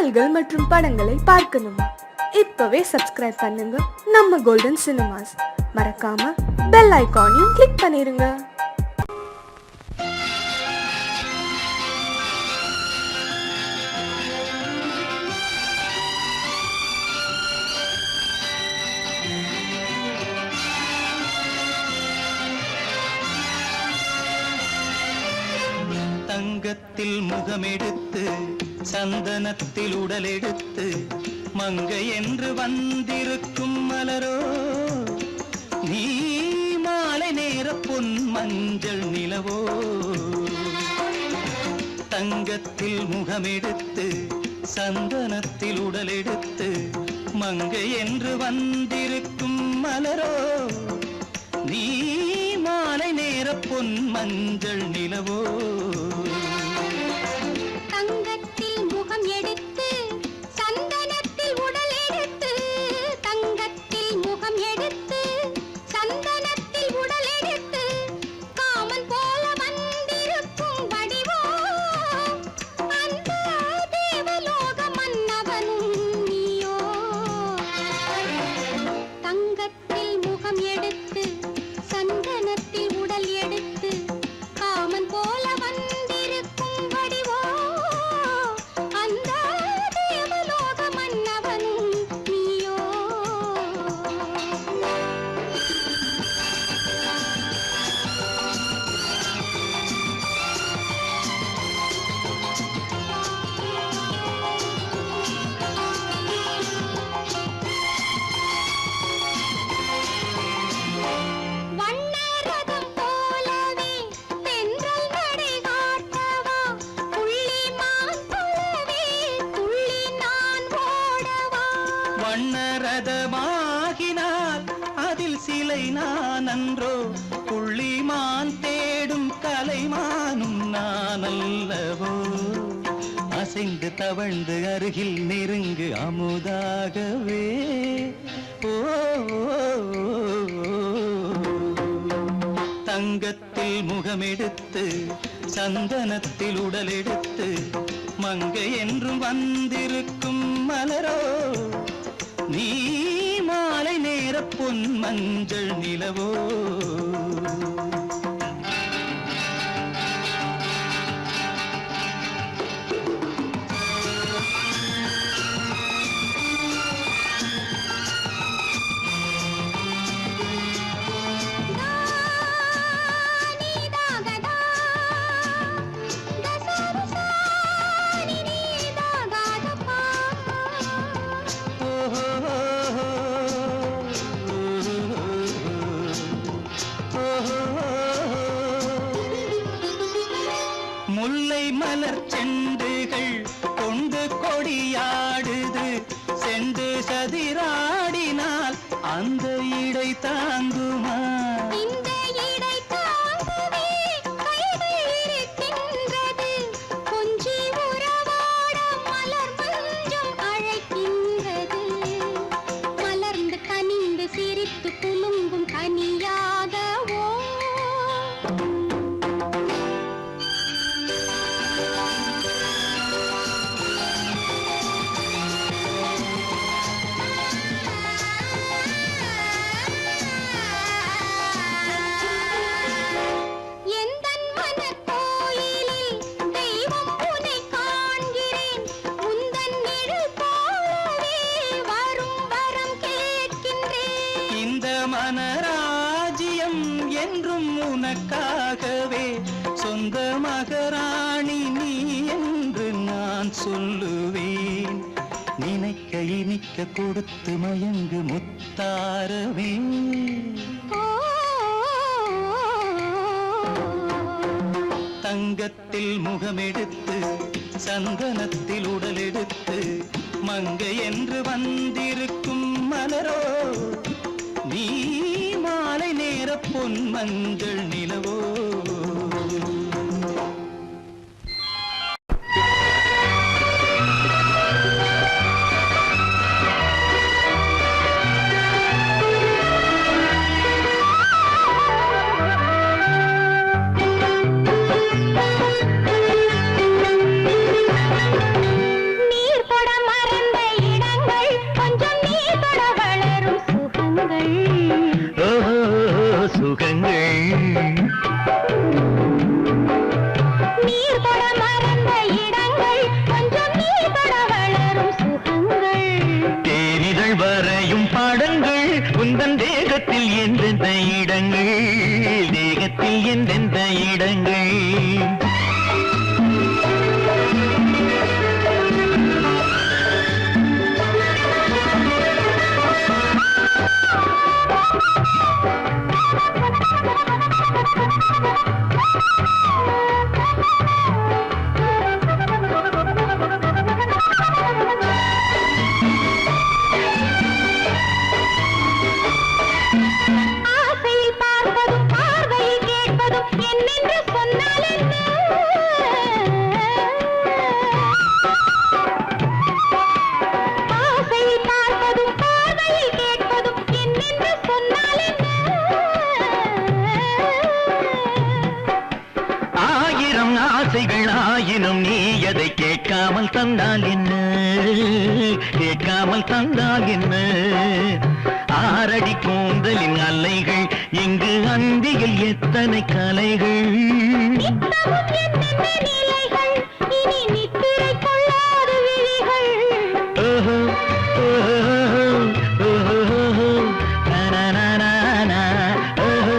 பாடல்கள் மற்றும் படங்களை பார்க்கணுமா? இப்பவே சப்ஸ்கிரைப் பண்ணுங்க நம்ம கோல்டன் சினிமாஸ். மறக்காம பெல் ஐகானையும் கிளிக் பண்ணிருங்க. தங்கத்தில் முகமெடுத்து சந்தனத்தில் உடலெடுத்து மங்கை என்று வந்திருக்கும் மலரோ, நீ மாலை நேர பொன் மஞ்சள் நிலவோ. தங்கத்தில் முகமெடுத்து சந்தனத்தில் உடலெடுத்து மங்கை என்று வந்திருக்கும் மலரோ, நீ மாலை நேர பொன் மஞ்சள் நிலவோ. தங்கத்தில் முகம் எடுத்து சந்தனத்தில் உடல் எடுத்து, தங்கத்தில் முகம் எடுத்து சந்தனத்தில் உடல் எடுத்து காமன் போல வந்திருக்கும் வடிவோ, அந்த தேவலோக மன்னவனும் நீயோ. தங்கத்தில் முகம் எடுத்து சந்தனத்தில் உடல் எடுத்து காமன் போல வந்திருக்கும் வடிவோ, அந்த தேவலோக மன்னவனும் நீயோ. வண்ணரதம் போலவே தென்றல் நடை காட்டவா, புள்ளிமான் போலவே துள்ளி நான் ஓடவா. வண்ணரதமாகினால் அதில் சிலை நான் அன்றோ, புள்ளிமான் தேடும் கலைமானும் நான் அல்லவோ. அசைந்து தவழ்ந்து அருகில் நெருங்கு அமுதாகவே. ஓ, தங்கத்தில் முகமெடுத்து சந்தனத்தில் உடலெடுத்து மங்கை என்றும் வந்திருக்கும் மலரோ, நீ மாலை நேர பொன் மஞ்சள் நிலவோ. முல்லை மலர் செண்டுகள் கொண்டு கொடியாடுது, செண்டு சதிராடினால் அந்த இடை தாங்குமா? இந்த இடை தாங்கவே கைகள் இருக்கின்றது, கொஞ்சி உறவாட மலர் மஞ்சம் அழைக்கின்றது. மலர்ந்து கனிந்து சிரித்து குலுங்கும் கனியாகவோ. எந்தன் மனக்கோயிலில் தெய்வம் உன்னை காண்கிறேன், உந்தன் நிழல் போலவே வரும் வரம் கேட்கின்றேன். இந்த மனராஜ்யம் என்றும் உனக்காகவே, சொந்த மகராணி நீ என்று நான் சொல்லுவேன். நினைக்க இனிக்க கொடுத்து மயங்கு முத்தாரவே. தங்கத்தில் முகமெடுத்து சந்தனத்தில் உடலெடுத்து மங்கை என்று வந்திருக்கும் மலரோ, நீ மாலை நேர பொன் மஞ்சள் நிலவோ. நீர் கொடம் தந்தால் என்ன, கேட்காமல் தந்தால் என்ன, ஆரடி கூந்தலின் அலைகள் இங்கு அந்தியில் எத்தனை கலைகள். நித்தமும் என்னென்ன நிலைகள், இனி நித்திரை கொள்ளாத விழிகள். ஓஹோ ஓஹோ ஓஹோ நனனனனா, ஓஹோ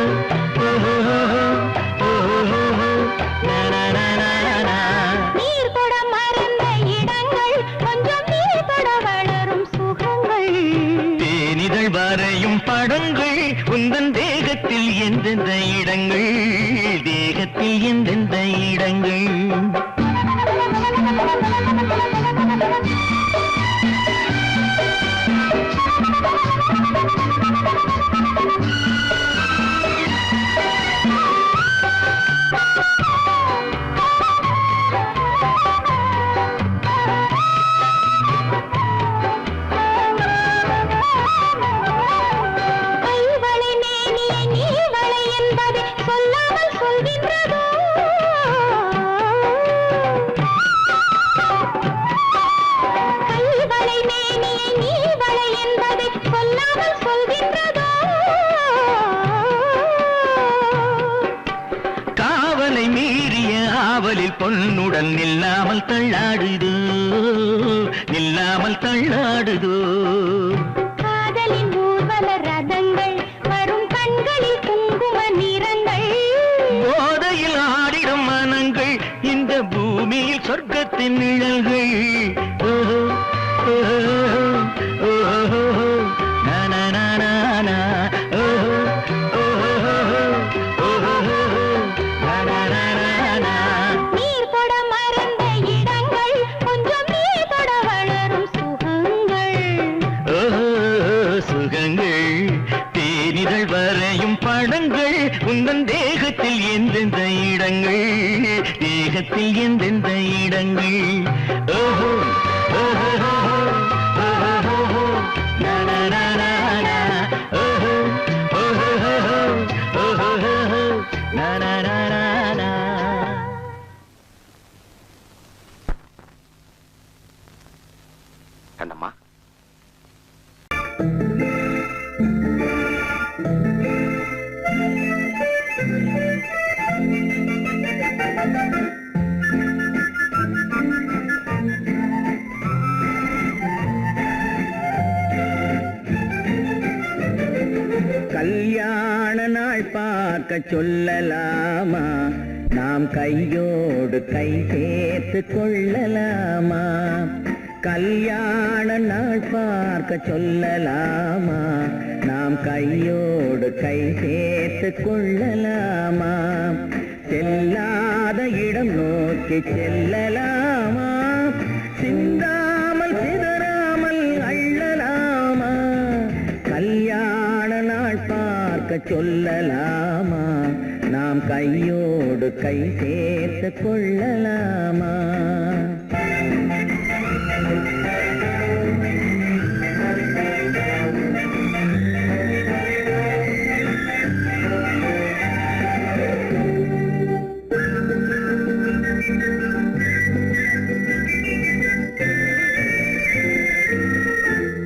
ஓஹோ ஓஹோ நனனனனா. நீர் தொட மறந்த இடங்கள், கொஞ்சம் நீர் தொட வளரும் சுகங்கள். தேனிதழ் வரையும் படங்கள் உந்தன் தேகத்தில் எந்தெந்த இடங்கள், தேகத்தில் எந்தெந்த இடங்கள். கைவளை மேனியை நீவளை என்பதை சொல்லாமல் சொல்கின்றதோ. கைவளை மேனியை நீவளை என்பதை சொல்லாமல் சொல்கின்றதோ. காவலை மீறிய ஆவலில் பொன்னுடன் நில்லாமல் தள்ளாடுதோ, நில்லாமல் தள்ளாடுதோ. காதலின் ஊர்வல ரதங்கள், வரும் கண்களில் குங்கும நிறங்கள். போதையில் ஆடிடும் மனங்கள், இந்த பூமியில் சொர்க்கத்தின் நிழல்கள். ஓஹோ ஓஹோ ஓஹோ நனனனனா, ஓஹோ ஓஹோ ஓஹோ நனனனனா. நீர் தொட மறந்த இடங்கள், கொஞ்சம் நீர் தொட வளரும் சுகங்கள். ஓஹோ சுகங்கள், தேனிதழ் வரையும் படங்கள் உந்தன் தேகத்தில் எந்தெந்த இடங்கள், தேகத்தில் எந்தெந்த இடங்கள். ஓஹோ ஓஹோ ஓஹோ நனனனனா, ஓஹோ ஓஹோ ஓஹோ நனனனனா. கண்ணம்மா, கல்யாண நாள் பார்க்க சொல்லலாமா, நாம் கையோடு கை சேர்த்து கொள்ளலாமா. கல்யாண நாள் பார்க்க சொல்லலாமா, நாம் கையோடு கை சேர்த்து கொள்ளலாமா. செல்லாத இடம் நோக்கி செல்லலாமா, சிந்தாமல் சிதறாமல் அள்ளலாமா. கல்யாண நாள் பார்க்க சொல்லலாமா, நாம் கையோடு கை சேர்த்து கொள்ளலாமா.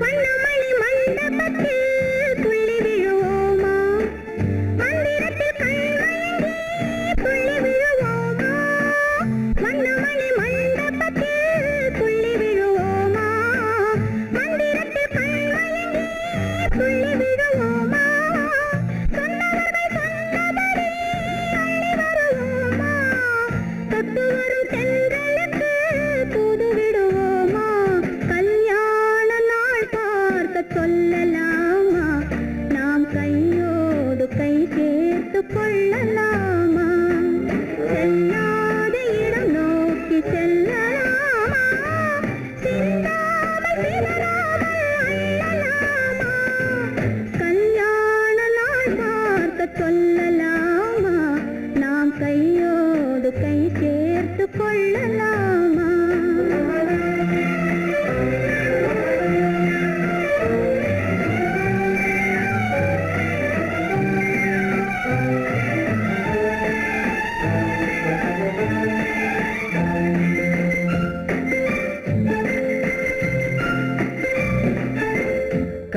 வண்ணமணி மண்டபத்தில் துள்ளி விழுவோமா, மந்திரத்தில் கண்மயங்கி துள்ளி விழுவோமா. வண்ணமணி மண்டபத்தில்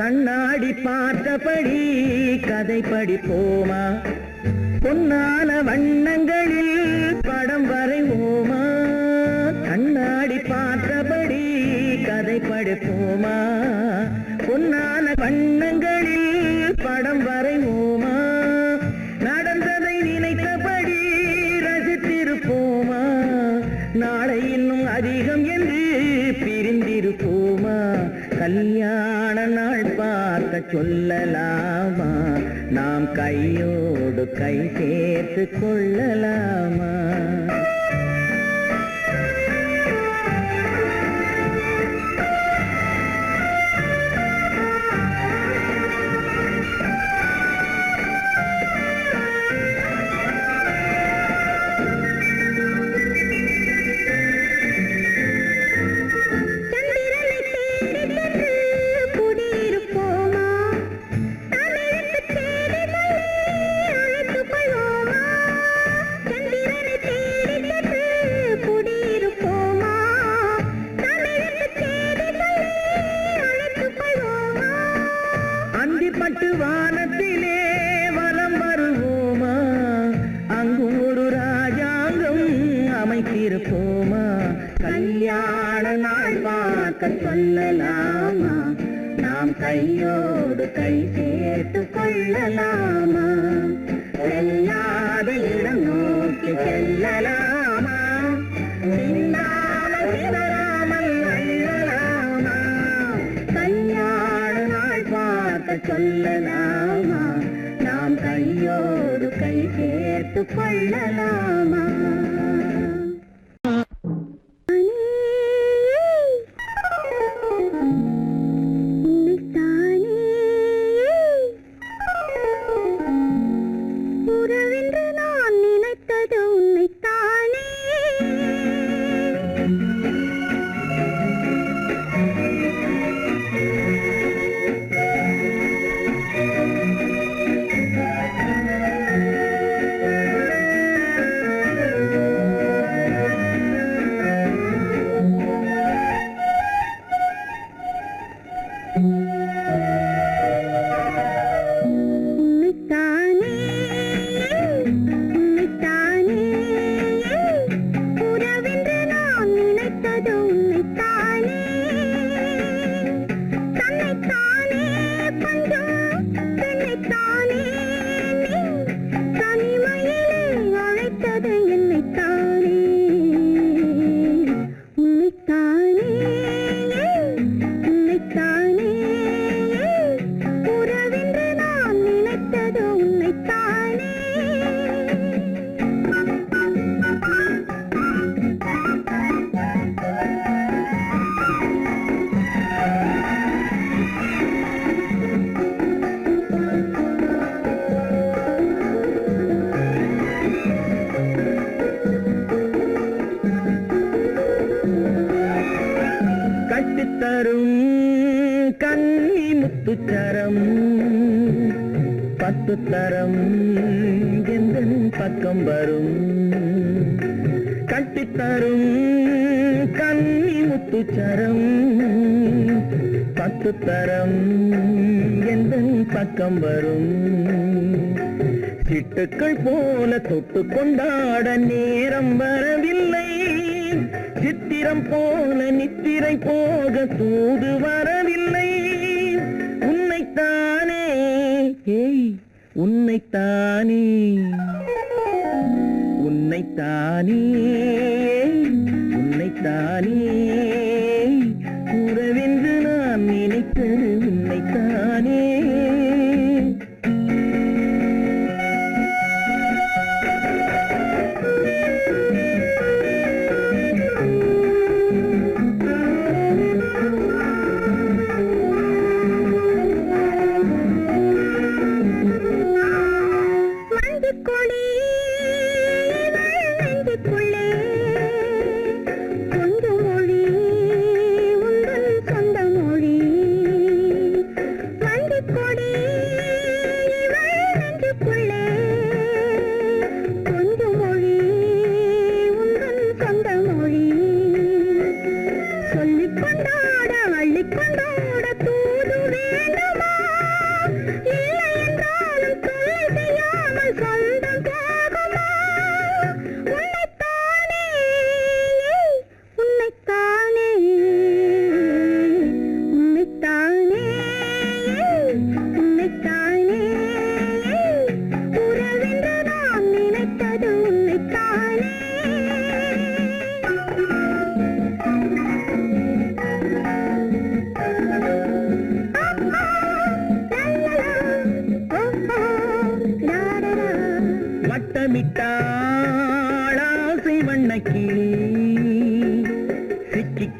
கண்ணாடி பார்த்தபடி கதை படிப்போமா பொன்னான வண்ணங்களில் படம் வரைவோமா கண்ணாடி பார்த்தபடி கதை படிப்போமா பொன்னான வண்ணங்களில் படம் வரைவோமா நடந்ததை நினைத்தபடி ரசித்திருப்போமா நாளை இன்னும் அதிகம் என்று பிரிந்திருப்போமா கல்யாண நாள் பார்க்க சொல்லலாமா நாம் கையோடு கை சேர்த்து கொள்ளலாமா பட்டு வானத்திலே வலம் வருவோமா அங்கு ஒரு ராஜாங்கம் அமைத்திருப்போமா கல்யாண நாள் பார்க்க சொல்லலாமா நாம் கையோடு கை சேர்த்து கொள்ளலாமா செல்லாத இடம் நோக்கி செல்லலாமா சிந்தாமல் சிதறாமல் அள்ளலாமா கல்யாண நாள் பார்க்க சொல்லலாமா நாம் கையோடு கை சேர்த்து கொள்ளலாமா உறவென்று நான் நினைத்தது உன்னைத்தானே கட்டித்தரும் கன்னி முத்துச்சரம் பத்து தரம் எந்தன் பக்கம் வரும் கட்டித்தரும் கன்னி முத்துச்சரம் பத்து தரம் எந்தன் பக்கம் வரும் சிட்டுக்கள் போல தொட்டு கொண்டாட நேரம் வரவில்லை சித்திரம் போல நித்திரை போக தூது வரவில்லை உன்னைத்தானே ஏய் உன்னைத்தானே உன்னைத்தானே உன்னைத்தானே உறவென்று நான் நினைத்தது உன்னைத்தானே சொல்லிக் கொண்டாட வள்ளிக் கொண்டாட தூது வேண்டுமா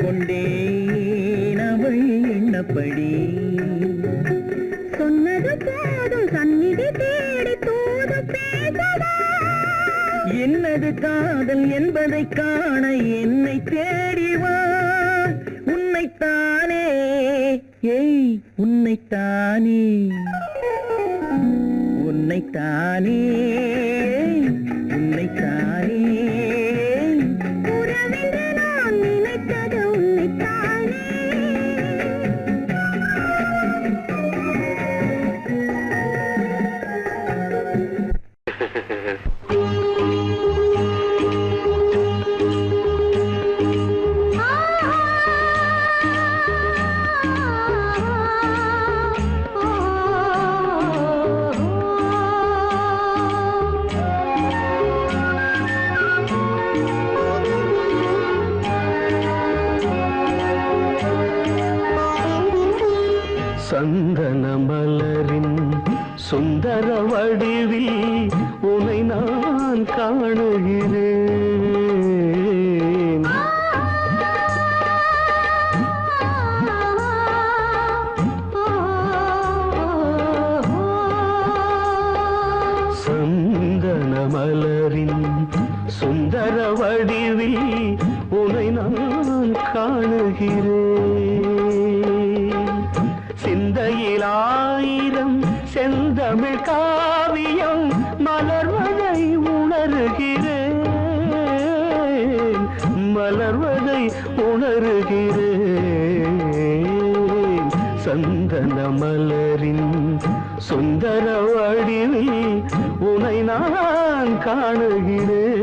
கொண்டேன் அவள் எண்ணப்படி. சொன்னது போதும் சந்நிதி தேடி தூது பேசவா? என்னது காதல் என்பதை காண என்னை தேடிவா. உன்னைத்தானே, ஏய் உன்னைத்தானே, உன்னைத்தானே, உன்னைத்தானே. உறவென்று நான் நினைத்தது உன்னைத்தானே. சந்தன மலரின் சுந்தர வடிவில் உனை நான் காணுகிறேன். சந்தன மலரின் சுந்தர வடிவில் உனை நான் காணுகிறேன். சிந்தையில் ஆயிரம் செந்தமிழ் காவியம் மலர்வதை உணர்கிறேன், மலர்வதை உணர்கிறேன். சந்தன மலரின் சுந்தர வடிவில் உனை நான் காணுகிறேன்.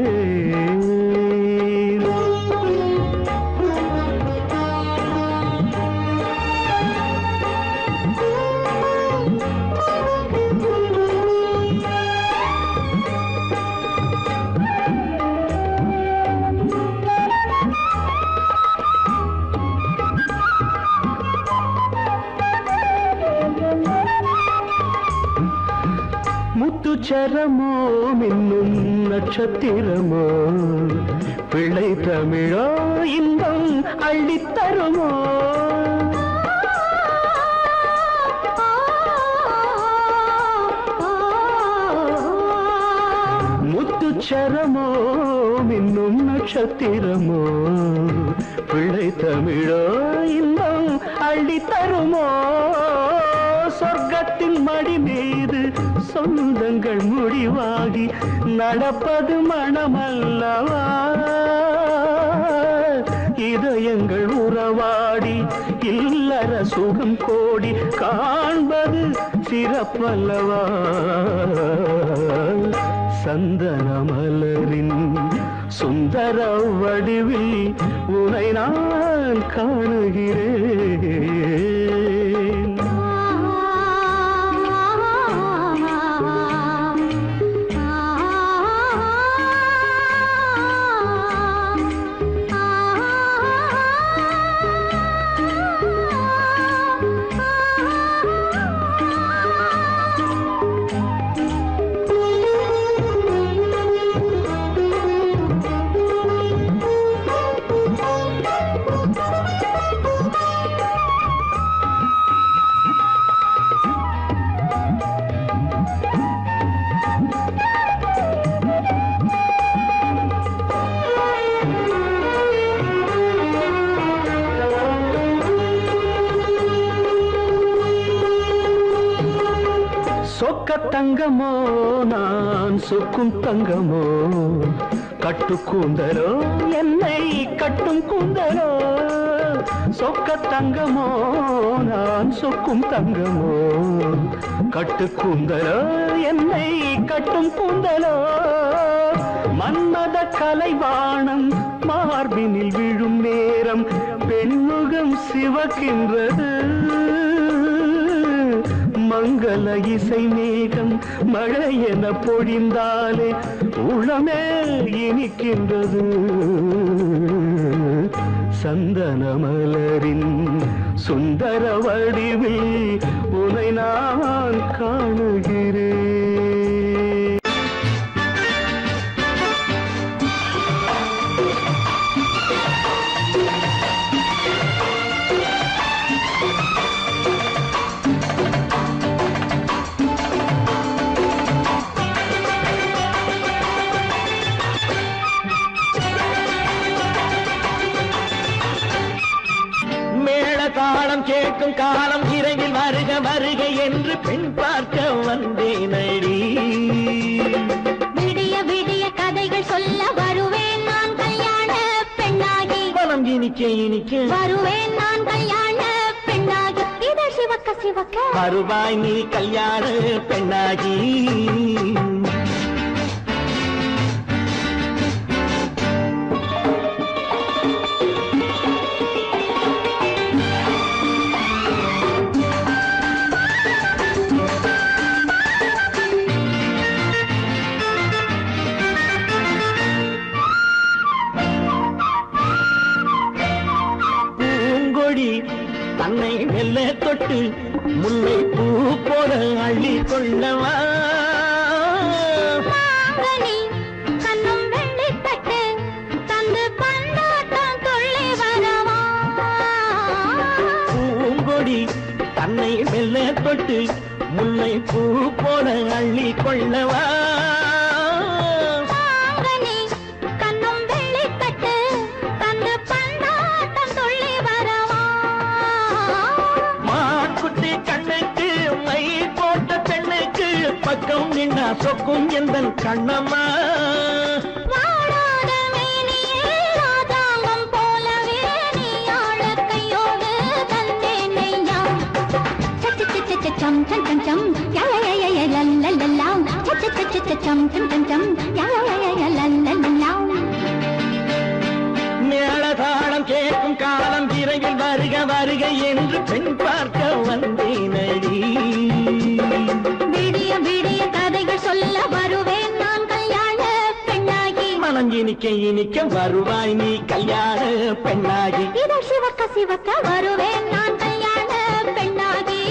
முத்துச்சரமோ மின்னும் நட்சத்திரமோ பிள்ளை தமிழோ இன்பம் அள்ளித்தருமோ. முத்துச்சரமோ மின்னும் நட்சத்திரமோ பிள்ளை தமிழோ இன்பம் அள்ளித்தருமோ. சொர்க்கத்தின் மடி மீது சொந்தங்கள் முடிவாகி நடப்பது மனமல்லவா. இதயங்கள் உறவாடி இல்லற சுகம் கோடி காண்பது சிறப்பல்லவா. சந்தன மலரின் சுந்தர வடிவில் உனை நான் காணுகிறேன். சொக்க தங்கமோ நான் சொக்கும் தங்கமோ கட்டு கூந்தலோ என்னை கட்டும் கூந்தலோ. சொக்க தங்கமோ நான் சொக்கும் தங்கமோ கட்டு கூந்தலோ என்னை கட்டும் கூந்தலோ. மன்மத கலைவாணம் மார்பினில் விழும் நேரம் பெண்முகம் சிவக்கின்றது. மங்கள இசை மேகம் மழை என பொழிந்தாலே உளமே இனிக்கின்றது. சந்தன மலரின் சுந்தர வடிவில் உனை நான் காணுகிறேன். தாளம் கேட்கும் காலம் விரைவில் வருக வருக என்று பெண் பார்க்க வந்தேனடி. விடிய விடிய கதைகள் சொல்ல வருவேன் நான் கல்யாண பெண்ணாகி. மனம் இனிக்க இனிக்க வருவேன் நான் கல்யாண பெண்ணாகி. இதழ் சிவக்க சிவக்க வருவாய் நீ கல்யாண பெண்ணாகி. தன்னை மெல்ல தொட்டு முல்லை பூ போல அள்ளி கொள்ளவா. கண்ணும் வெள்ளி தட்டு தந்து பந்தாட்டம் துள்ளி வரவா. பூங்கொடி தன்னை மெல்ல தொட்டு முல்லை பூ போல அள்ளி கொள்ளவா. பக்கம் நின்னா சொக்கும் எந்தன் கண்ணம்மா. வாடாத மேனியே ராதாங்கம் போலவே நீ ஆள கையோடு தந்தேன் நெய்யா. சச்ச சச்ச சச்சம் சம் சம் சம் யய லல்லல்லாம். சச்ச சச்ச சச்சம் சம் சம் சம் யய லல்லல்லாம். மேளதாளம் கேட்கும் காலம் விரைவில் வருக வருக என்று பெண் பார்க்க வந்தேனடி. விடிய விடிய கதைகள் சொல்ல வருவேன் நான் கல்யாண பெண்ணாகி. மனம் இனிக்க இனிக்க வருவாய் நீ கல்யாண பெண்ணாகி. இதழ் சிவக்க சிவக்க வருவேன் நான் கல்யாண பெண்ணாகி.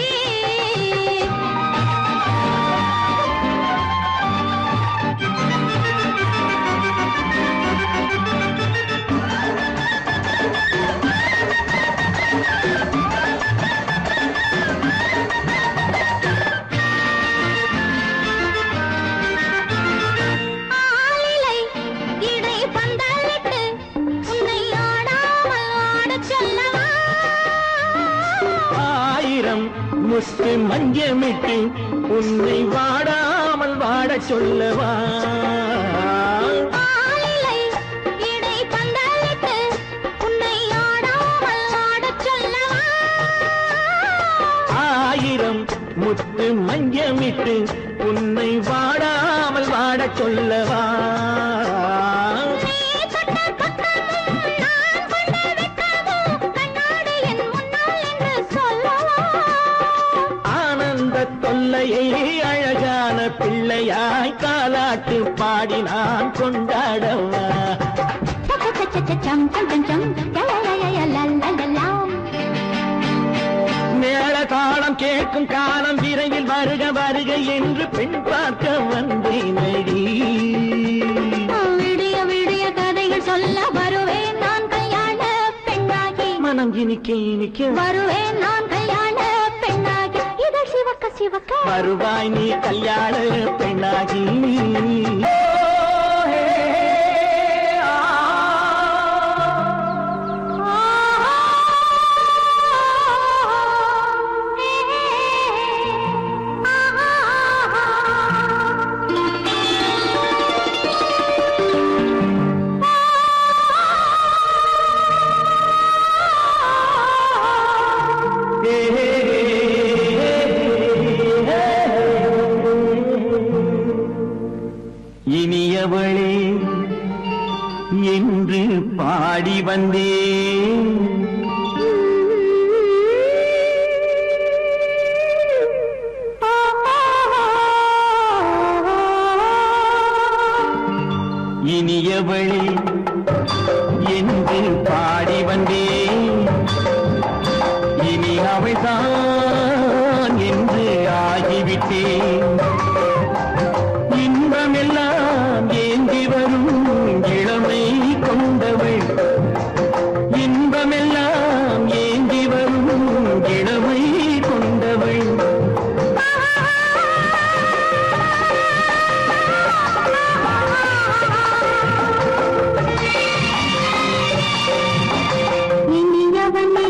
முத்து மஞ்சமிட்டு உன்னை வாடாமல் வாடச் சொல்லவா. ஆயிரம் முத்து மஞ்சமிட்டு உன்னை வாடாமல் வாடச் சொல்லவா. தொல்லையை அழகான பிள்ளையாய் காலாட்டு பாடி நான் கொண்டாடவா. மேள தாளம் கேட்கும் காலம் விரைவில் வருக வருக என்று பெண் பார்க்க வந்தேனடி. விடிய விடிய கதைகள் சொல்ல வருவேன் நான் கல்யாண பெண்ணாகி. மனம் இனிக்க இனிக்க வருவேன் நான் கல்யாண பெண்ணாகி. இதழ் சிவக்க சிவக்க வருவாய் நீ கல்யாண பெண்ணாகி. இனியவளே என்று பாடி வந்தேன். இனியவளே என்று பாடி வந்தேன். இனி அவள்தான் என்று ஆகிவிட்டேன். இன்பமெல்லாம் ஏந்தி வரும் இளமை கொண்டவள். இன்பமெல்லாம் ஏந்தி வரும் இளமை கொண்டவள். இனியவனே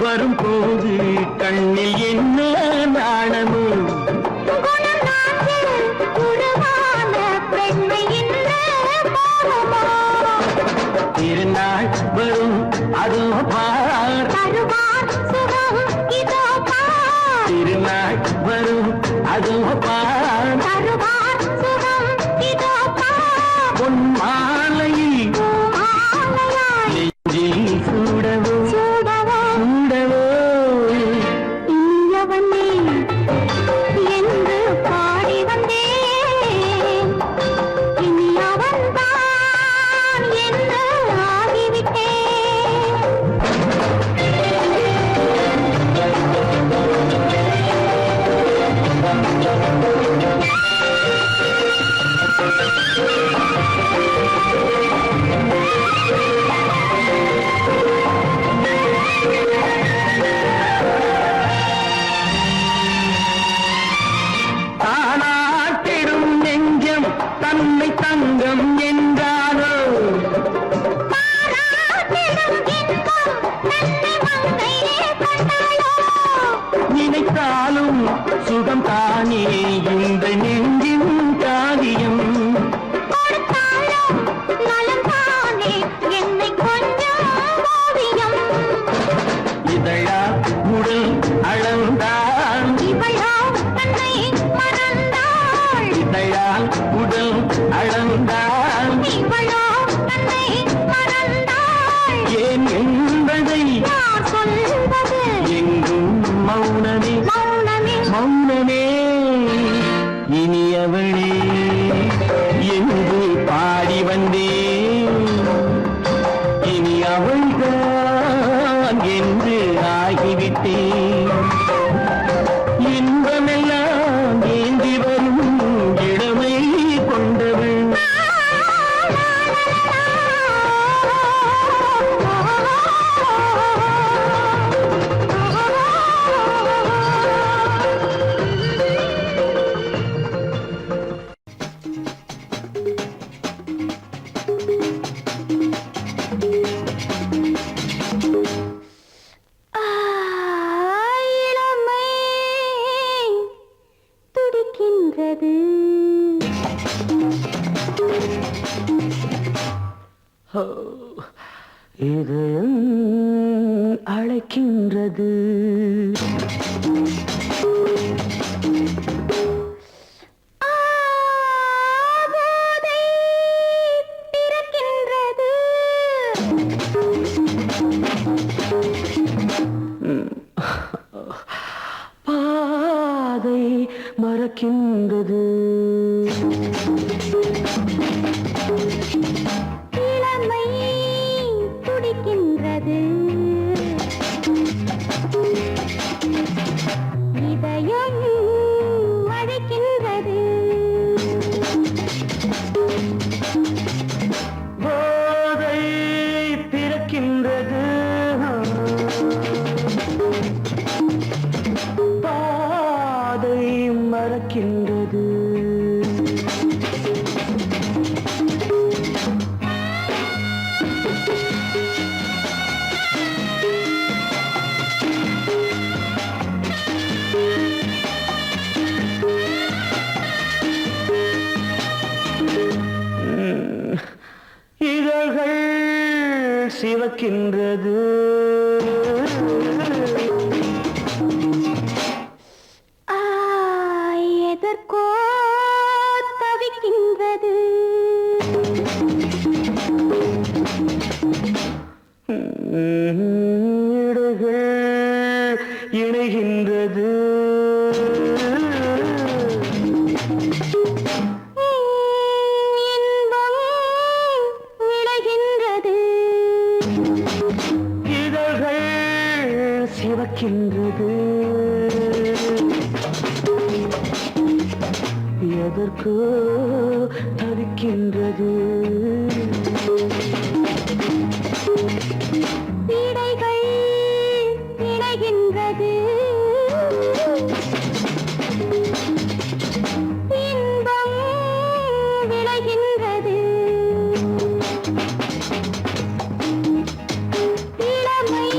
வரும்போது கண்ணில் என்ன நாணமோ குணநாட்டில் உருவான பெண்மை இன்று போகுமோ? திருநாள் வரும் அதோ பார் தருவார் சுகம் இதோ பார். திருநாள் வரும் அதோ பார் தருவார் சுகம் இதோ பார். பொன் மாலையில் பூமாலையாய் நெஞ்சில் சூடவோ சூடவோ சூடவோ இனியவனே என்று பாடி வந்தேன். இனி அவன்தான் என்று ஆகிவிட்டேன். தானாட்டிடும் நெஞ்சம் தன்னை தங்கம் என்றாரோ பாராட்டிடும் இன்பம் தன்னை மங்கையே கண்டாளோ? நினைத்தாலும் சுகம் தானே இந்த நெஞ்சின் காரியம் கொடுத்தாலும் நலம் தானே என்னை கொஞ்சம் ஓவியம். இதழா உடல் அளந்தான் இவளோ தன்னை மறந்தாள். இதழால் உடல் அளந்தான் இவளோ தன்னை மறந்தாள். ஏன் என்பதை யார் சொல்வது? எங்கும் மௌனமே மௌனமே மௌனமே இனியவளே என்று பாடி வந்தேன் இனி அவள்தான் என்று ஆகிவிட்டேன் இன்பமெல்லாம் ஏந்தி வரும் இளமை கொண்டவள் இளமை துடிக்கின்றது. இதயம் அழைக்கின்றது போதை பிறக்கின்றது. பாதை மறக்கின்றது இளமை துடிக்கின்றது. இதயம் அழைக்கின்றது. போதை பிறக்கின்றது பாதை மறக்கின்றது இதழ்கள் சிவக்கின்றது எதற்கோ தவிக்கின்றது. இடைகள் இணைகின்றது இன்பம் விளைகின்றது. இதழ்கள் சிவக்கின்றது எதற்கோ தவிக்கின்றது இடைகள் இணைகின்றது. இன்பம் விளைகின்றது. இளமை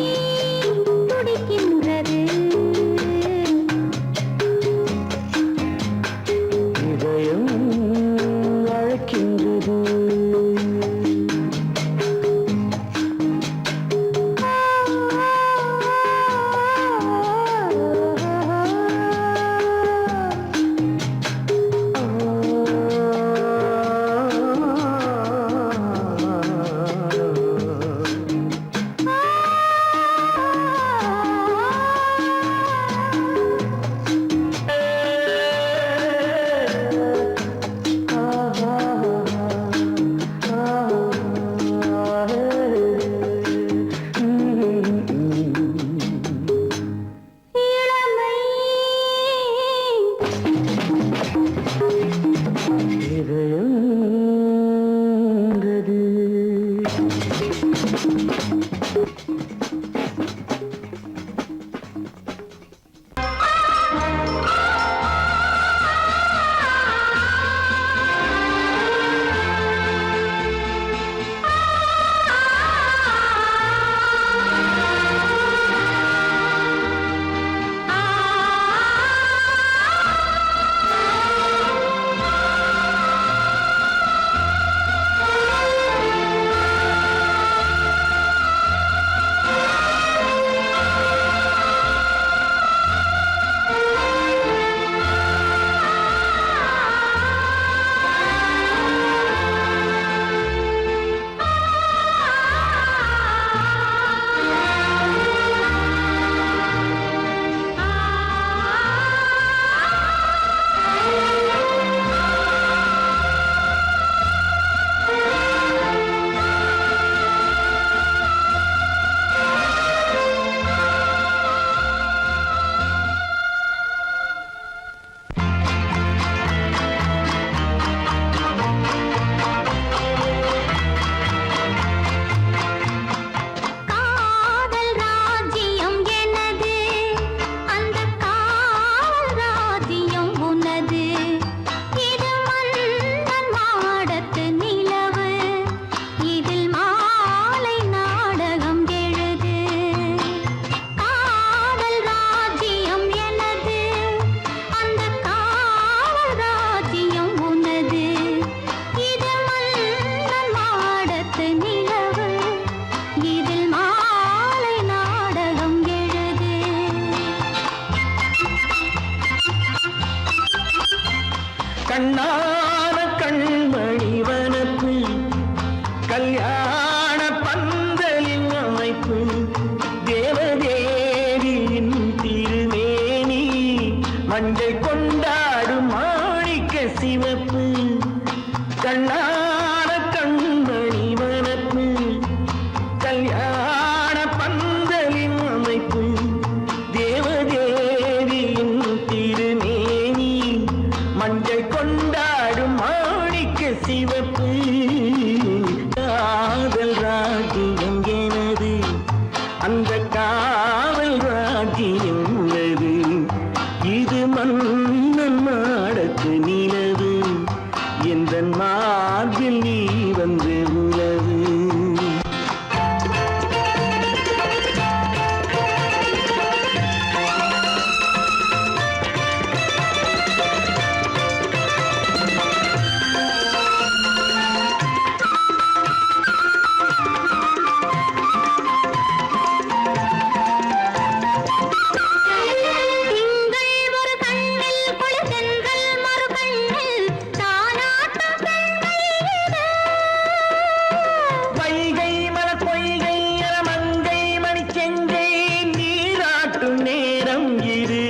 வைகை மலர் பொய்கை என மங்கை மணி செங்கை நீராட்டும் நேரம் இது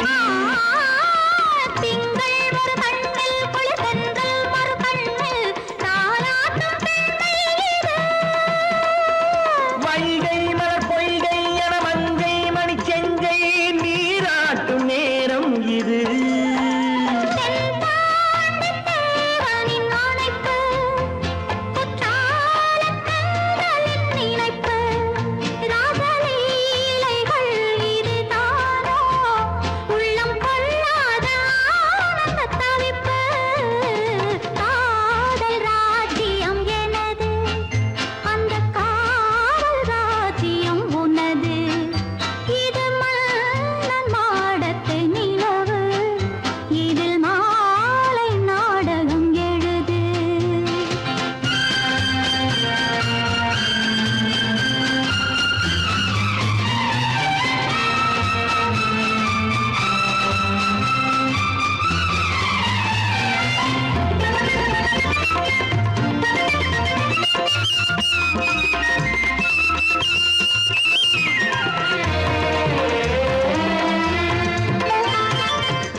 திங்கள் ஒரு கண்ணில் குளிர்தென்றல் மறு கண்ணில் தாலாட்டும் பெண்மை இது. வைகை மலர் பொய்கை என மங்கை மணி செங்கை நீராட்டும் நேரம் இது தென்பாண்டித் தேவனின் அணைப்பு, குற்றாலக் கண்களின் நினைப்பு, ராசலீலைகள் இதுதானோ, உள்ளம் கொள்ளாத ஆனந்தத் தவிப்பு. காதல் ராஜ்யம் எனது, அந்தக் காவல் ராஜ்யம் உனது. இது மன்னன் மாடத்து நிலவு, இதில் மாலை நாடகம் எழுது.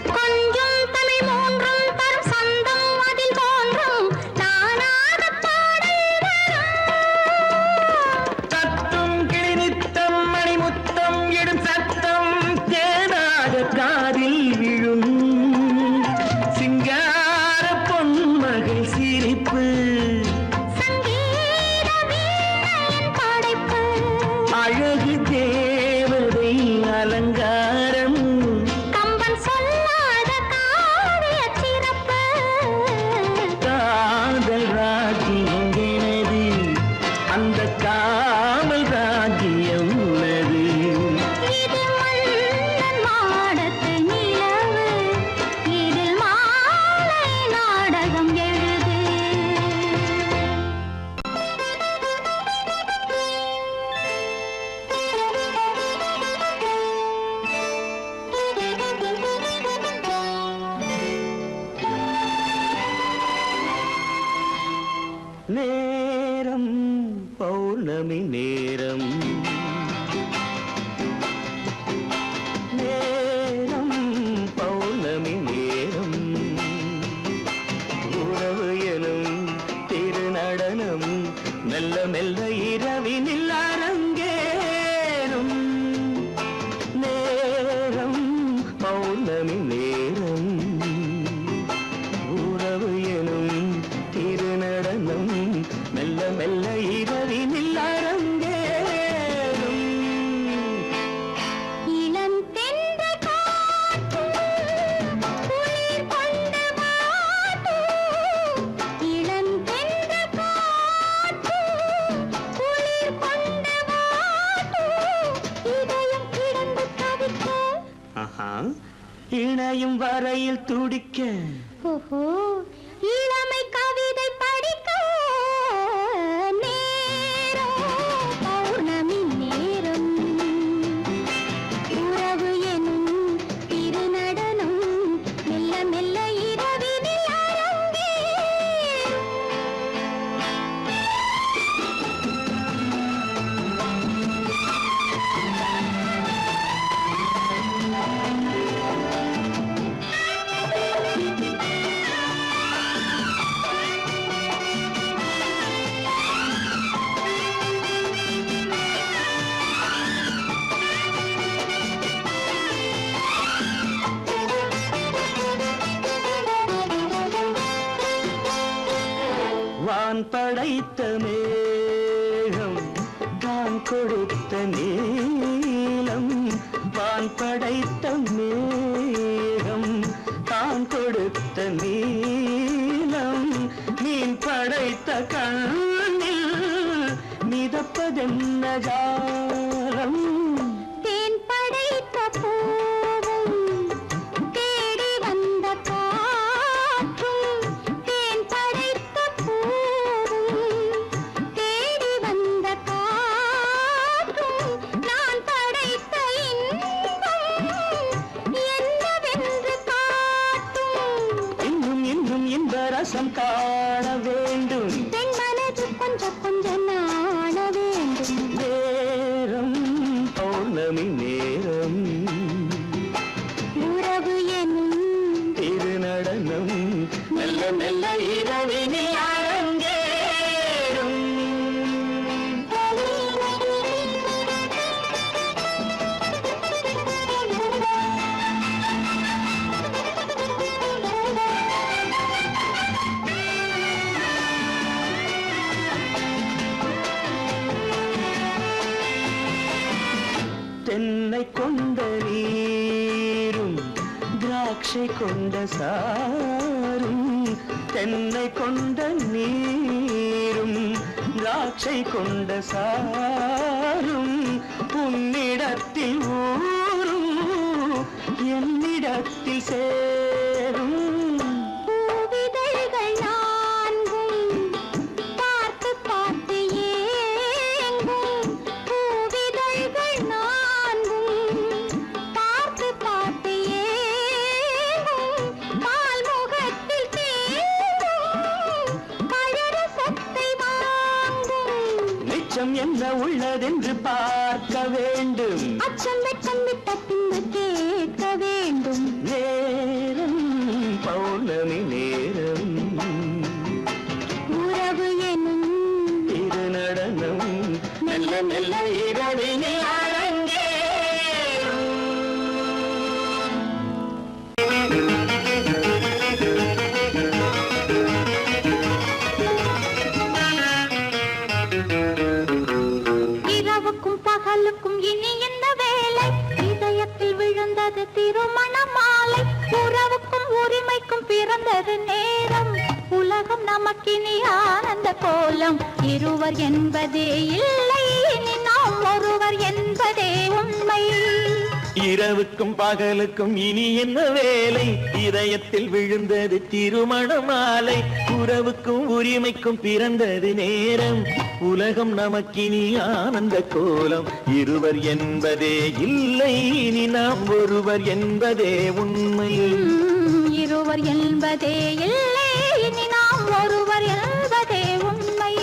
கொஞ்சம் தமிழ் மூன்றும் தரும் சந்தம் அதில் தோன்றும் நானாகப் பாடல் வரும். தத்தும் கிளி நித்தம் மணிமுத்தம் எடும் சத்தம் தேனாக காதில் விழும் சிங்கார பொன்மகள் சிரிப்பு சங்கீத வீணையின் படைப்பு, அழகு தேவதை அலங்காரம் கம்பன் சொல்லாத காவியச் சிறப்பு. காதல் ராஜ்யம் எனது அந்த காமல் ராஜ்யம் உள்ளது இது மன்னன் மாடத்து நிலவு, இதில் மாலை நாடகம் எழுது. நேரம் பௌர்ணமி நேரம் நேரம் பௌர்ணமி நேரம் உறவு எனும் திருநடனம் மெல்ல மெல்ல இரவினில் அரங்கேறும் நேரம் பௌர்ணமி நேரம் உறவு எனும் திருநடனம் மெல்ல மெல்ல இரவினில் அரங்கேறும் இளந்தென்றல் காற்று குளிர் கொண்டு வாட்டும். இளந்தென்றல் காற்று குளிர் கொண்டு வாட்டும். இதயம் கிடந்து தவிக்க, ஆஹா இணையும் வரையில் துடிக்க ஓஹோ, இளமை கவிதை படிக்க. நேரம் பௌர்ணமி நேரம், உறவு எனும் திருநடனம் மெல்ல மெல்ல இரவினில் அரங்கேறும். வான் படைத்த மேகம் தான் கொடுத்த நீலம் வான் படைத்த மேகம் தான் கொடுத்த நீலம் மீன் படைத்த கண்ணில் மிதப்பதென்ன ஜாலம் தேன் படைத்த பூவும் தேடி வந்த காற்றும். தேன் படைத்த பூவும் தேடி வந்த காற்றும். நான் படைத்த இன்பம் என்னவென்று காட்டும். இன்னும் இன்னும் இந்த ரசம் காண வேண்டும் பெண் மனது கொஞ்ச கொஞ்ச நாள் வெண்ணை கொண்ட நீரும் திராட்சை கொண்ட சாரும் தென்னை கொண்ட நீரும் திராட்சை கொண்ட சாரும் உன்னிடத்தில் ஊரும் என்னிடத்தில் சேரும் பூவிதழ்கள் நான்கும் பார்த்து பார்த்து ஏங்கும் பூவிதழ்கள் நான்கும் பார்த்து பார்த்து ஏங்கும் பால்முகத்தில் தேங்கும் பழரசத்தை வாங்கும் நிச்சம் என்ன உள்ளதென்று பார்க்க வேண்டும் அச்சம் வெச்சம் விட்ட பின்பு கேட்க வேண்டும் நேரம் பௌர்ணமி நேரம் உறவு எனும் இரு நடனம் மெல்ல மெல்ல இரவினில் அரங்கேறும். இரவுக்கும் பகலுக்கும் இனி என்ன வேலை இதயத்தில் விழுந்தது திருமண மாலை உறவுக்கும் உரிமைக்கும் பிறந்தது நேரம் உலகம் நமக்கினி ஆனந்த கோலம் இருவர் என்பதே இல்லை இனி நாம் ஒருவர் என்பதே உண்மை இரவுக்கும் பகலுக்கும் இனி என்ன வேலை இதயத்தில் விழுந்தது திருமண மாலை உறவுக்கும் உரிமைக்கும் பிறந்தது நேரம் உலகம் நமக்கினி ஆனந்த கோலம் இருவர் என்பதே இல்லை இனி நாம் ஒருவர் என்பதே உண்மை இருவர் என்பதே இல்லை இனி நாம் ஒருவர் என்பதே உண்மை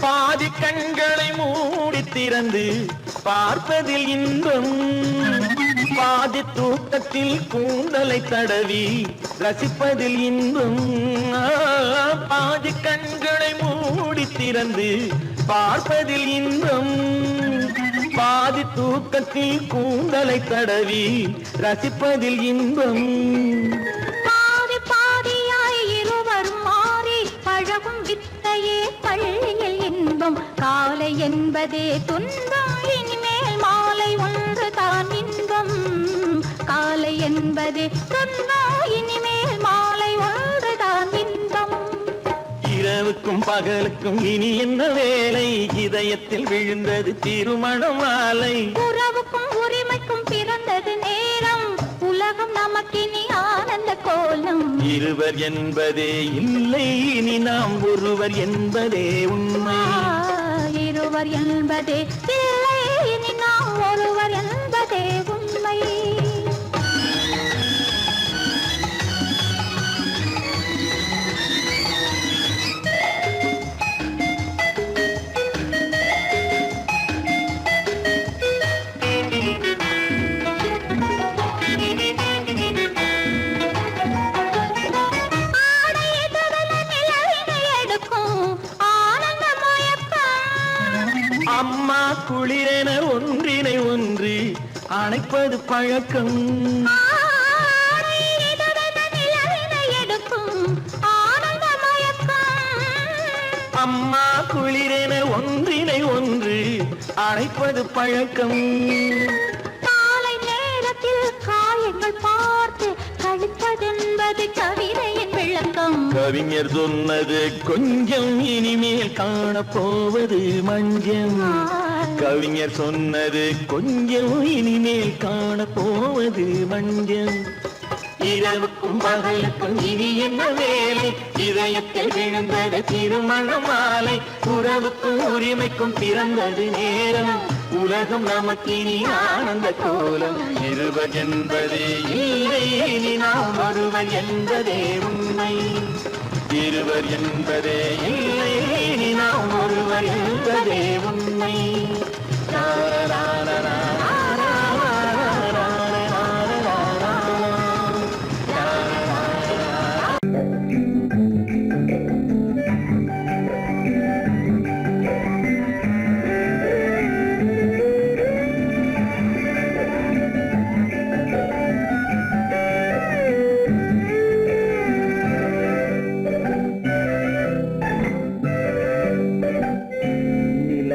பாதி கண்களை மூடி திறந்து பார்ப்பதில் இன்பம் பாதி தூக்கத்தில் கூந்தலை தடவி ரசிப்பதில் இன்பம் பாதி கண்களை மூடி திறந்து பார்ப்பதில் இன்பம் பாதி தூக்கத்தில் கூந்தலை தடவி ரசிப்பதில் இன்பம் பாதி பாதியாய் இருவர் மாறி பழகும் வித்தையே பள்ளியில் இன்பம் காலை என்பதே துன்பம் இனிமேல் மாலை ஒன்று தான் இன்பம் காலை என்பதே துன்பம் இனிமேல் மாலை ஒன்று தான் இன்பம் இரவுக்கும் பகலுக்கும் இனி என்ன வேலை இதயத்தில் விழுந்தது திருமண மாலை உறவுக்கும் உரிமைக்கும் பிறந்தது நேரம் உலகம் நமக்கினி ஆனந்த கோலம் இருவர் என்பதே இல்லை இனி நாம் ஒருவர் என்பதே உண்மை இருவர் என்பதே இல்லை இனி நாம் ஒருவர் என்பதே உண்மை அம்மா குளிரென ஒன்றினை ஒன்று அணைப்பது பழக்கம் அம்மா குளிரென ஒன்றினை ஒன்று அணைப்பது பழக்கம் காலை நேரத்தில் காயங்கள் பார்த்து கழிப்பதென்பது கவிதையின் விளக்கம் கவிஞர் சொன்னது கொஞ்சம் இனிமேல் காணப்போவது மஞ்சம் கவிஞர் சொன்னது கொஞ்சம் இனிமேல் காணப்போவது மஞ்சம் இரவுக்கும் பகலுக்கும் இனி என்ன வேலை இதயத்தில் விழுந்தது திருமண மாலை உறவுக்கும் உரிமைக்கும் பிறந்தது நேரம் உலகம் நமக்கினி ஆனந்த கோலம் இருவர் என்பதே இல்லை இனி நாம் ஒருவர் என்பதே உண்மை இருவர் என்பதே இல்லை இனி நாம் ஒருவர் என்பதே உண்மை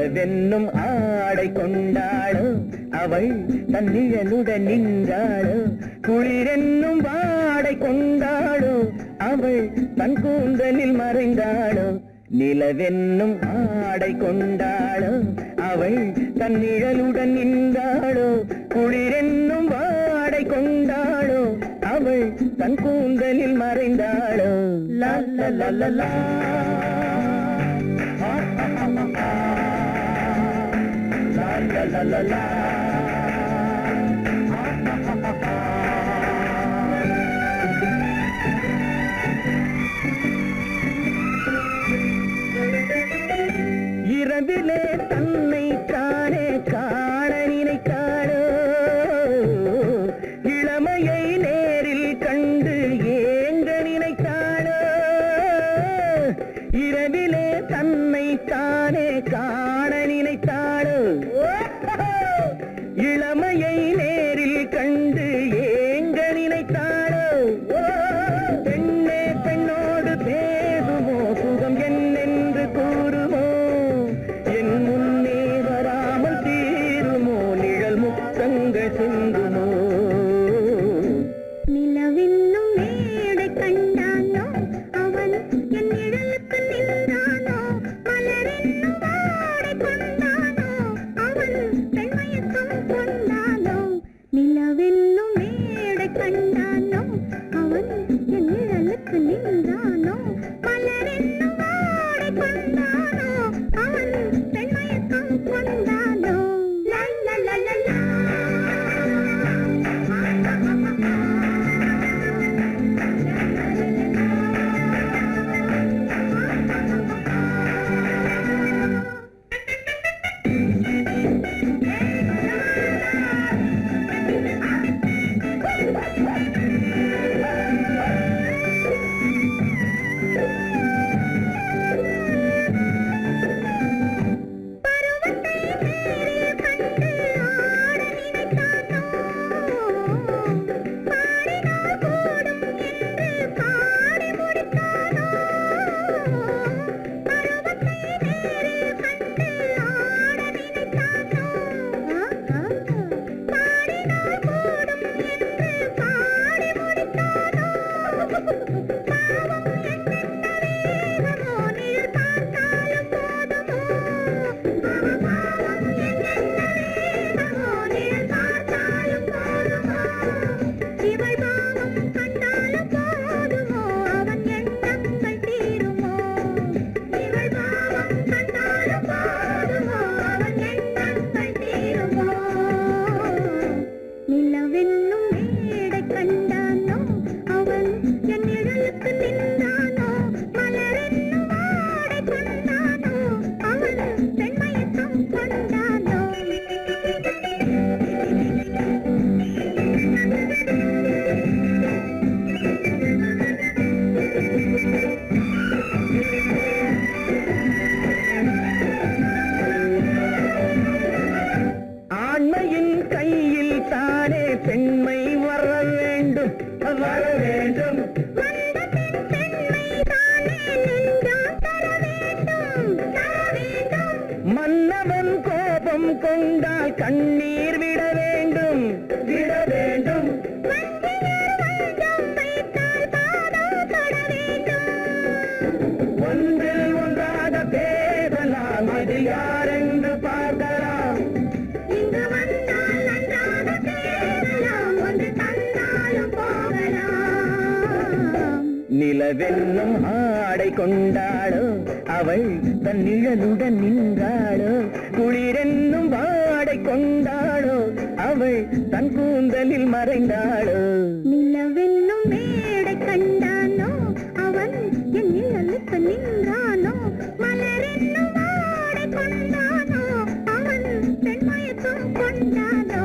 நிலவென்னும் ஆடை கொண்டாளோ அவள் தன் நிழலுடன் நின்றாளோ குளிரென்னும் வாடை கொண்டாளோ அவள் தன் கூந்தலில் மறைந்தாளோ நிலவென்னும் ஆடை கொண்டாளோ அவள் தன் நிழலுடன் நின்றாளோ குளிரென்னும் வாடை கொண்டாளோ அவள் தன் கூந்தலில் மறைந்தாளோ லா லா லா லா லா la la la la இரவிலே தன்னை தானே காண நினைத்தாளோ இளமையை நேரில் கண்டு ஏங்க நினைத்தாளோ இரவிலே தன்னை தானே காண நினைத்தாளோ இளமையை நேரில் கண்டு ஏங்க நினைத்தாளோ பெண்ணே பெண்ணோடு பேசுமோ சுகம் என்னென்று கூறுமோ என் முன்னே வராமல் தீருமோ நிழல் முத்தங்கள் சிந்துமோ நிலவென்னும் மேடை கண்டானோ அவன் என் நிழலுக்கு நின்றானோ மலரென்னும் வாடை கொண்டானோ அவன் பெண்மயக்கம் கொண்டானோ நிலவென்னும் மேடை கண்டானோ அவன் என் நிழலுக்கு நின்றானோ மலரென்னும் வாடை கொண்டானோ அவன் பெண்மயக்கம் கொண்டானோ லா லா லா லா லா நிலவென்னும் மேடை கண்டானோ அவன் என் நிழலுக்கு நின்றானோ மலரென்னும் வாடை கொண்டானோ அவன் பெண்மயக்கம் கொண்டானோ ஆண்மையின் கையில் தானே பெண்மை வர வேண்டும் வர வேண்டும் மன்னவன் கோபம் கொண்டால் கண்ணீர் விட வேண்டும் விட வேண்டும் ஒன்றில் ஒன்றாக பேசலாம் அது யாரென்று பார்க்கலாம் இங்கு வந்தால் நன்றாக பேசலாம் ஒன்று தந்தாலும் போகலாம் நிலவென்னும் ஆடை கொண்டாளோ அவள் தன் நிழலுடன் நின்றாளோ குளிரென்னும் வாடை கொண்டாளோ அவள் தன் கூந்தலில் மறைந்தாளோ நிலவென்னும் மேடை கண்டானோ அவன் என் நிழலுக்கு நின்றானோ மலரென்னும் வாடை கொண்டானோ அவன் பெண்மயக்கம் கொண்டானோ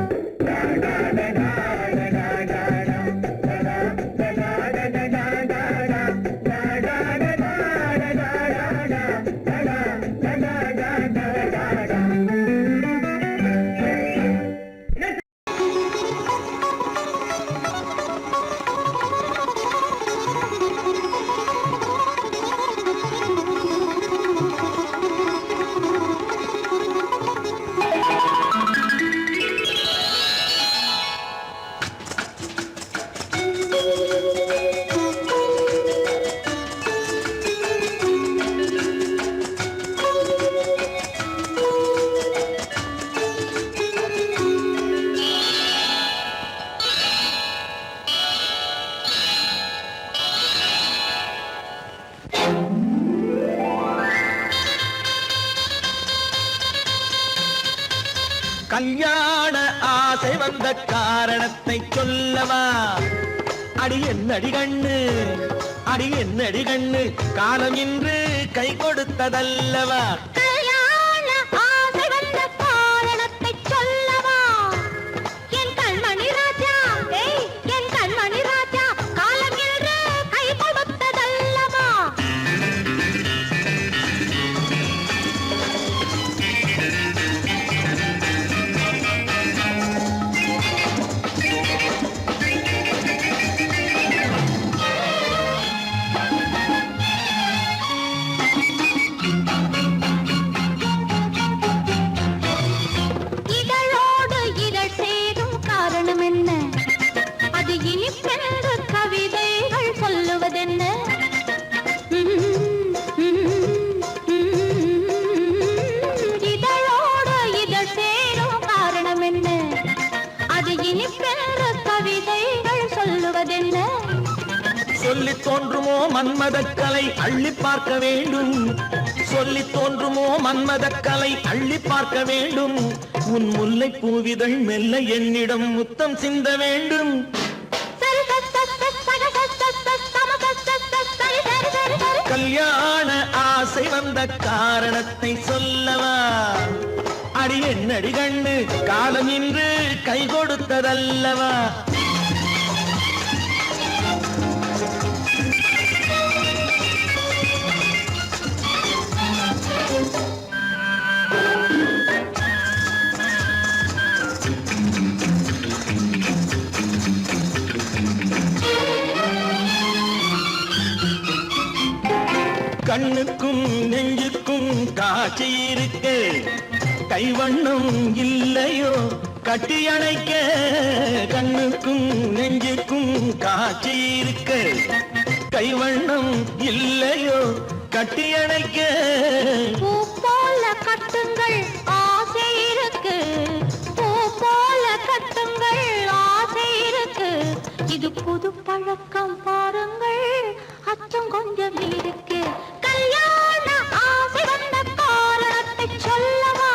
கல்யாண ஆசை வந்த காரணத்தை சொல்லவா? அடி என்னடி கண்ணு, அடி என்னடி கண்ணு, காலம் இன்று கை கொடுத்ததல்லவா? கல்யாண ஆசை வந்த காரணத்தை சொல்லவா? என் கண்மணி ராஜா, ஏய் என் கண்மணி ராஜா, காலம் என்று கை கொடுத்ததல்லவா? இதழோடு இதழ் சேரும் காரணம் என்ன? அது இனிப்பென்று கவிதைகள் சொல்லுவதென்ன? இதழோடு இதழ் சேரும் காரணம் என்ன? அது இனிப்பென்று கவிதைகள் சொல்லுவதென்ன? சொல்லி தோன்றுமோ மன்மதக்கலை அள்ளி பார்க்க வேண்டும், சொல்லி தோன்றுமோ மன்மதக்கலை அள்ளி பார்க்க வேண்டும். உன் முல்லை பூவிதழ் மெல்ல என்னிடம் முத்தம் சிந்த வேண்டும். சரி சரி சரி சரி சரி சரி. கல்யாண ஆசை வந்த காரணத்தை சொல்லவா? அடி என்னடி கண்ணு, காலம் இன்று கை கொடுத்ததல்லவா? கண்ணுக்கும் நெஞ்சுக்கும் காட்சி இருக்கு, கைவண்ணம் இல்லையோ கட்டி அணைக்க? கண்ணுக்கும் நெஞ்சுக்கும் காட்சி இருக்கு, கைவண்ணம் இல்லையோ கட்டி அணைக்க? பூ போல கட்டுங்கள் ஆசை இருக்கு, பூ போல கட்டுங்கள் ஆசை இருக்கு. இது புது பழக்கம் பாருங்கள், அச்சம் கொஞ்சம் இருக்கு. கல்யாண ஆசை வந்த காரணத்தை சொல்லவா?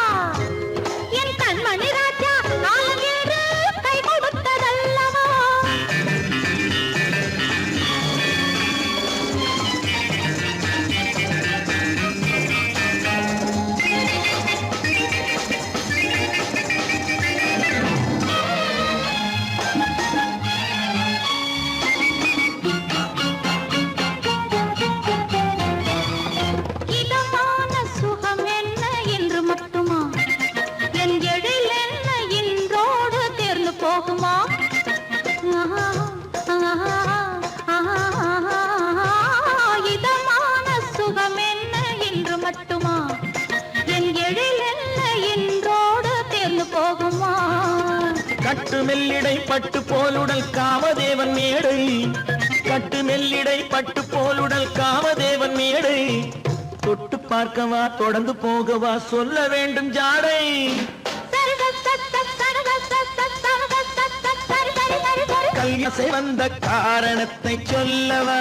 என் கண்மணி ராஜா, காலம் என்று கை கொடுத்ததல்லவா? இதமான சுகம் என்ன என்று மட்டுமா? என் எழில் என்ன இன்றோடு தேர்ந்து போகுமா? இதமான சுகம் என்ன என்று மட்டுமா? என் எழில் என்ன இன்றோடு தேர்ந்து போகுமா? கட்டு மெல்லிடை பட்டு போலுடல் காமதேவன் மேடை, கட்டு மெல்லிடை பட்டு போலுடல் காமதேவன் மேடை. தொட்டு பார்க்கவா தொடர்ந்து போகவா சொல்ல வேண்டும் ஜாடை? கல்யாசை வந்த காரணத்தை சொல்லவா?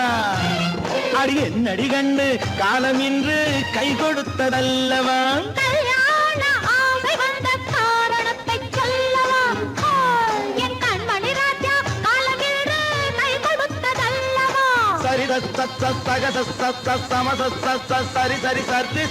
அடி என்னடி கண்டு, காலம் இன்று கை கொடுத்ததல்லவா? கல்யாண ஆசை வந்த காரணத்தை சொல்லவா? என் கண்மணி ராஜா, காலம் என்று கை கொடுத்ததல்லவா? சரி சரி சரி சரி சரி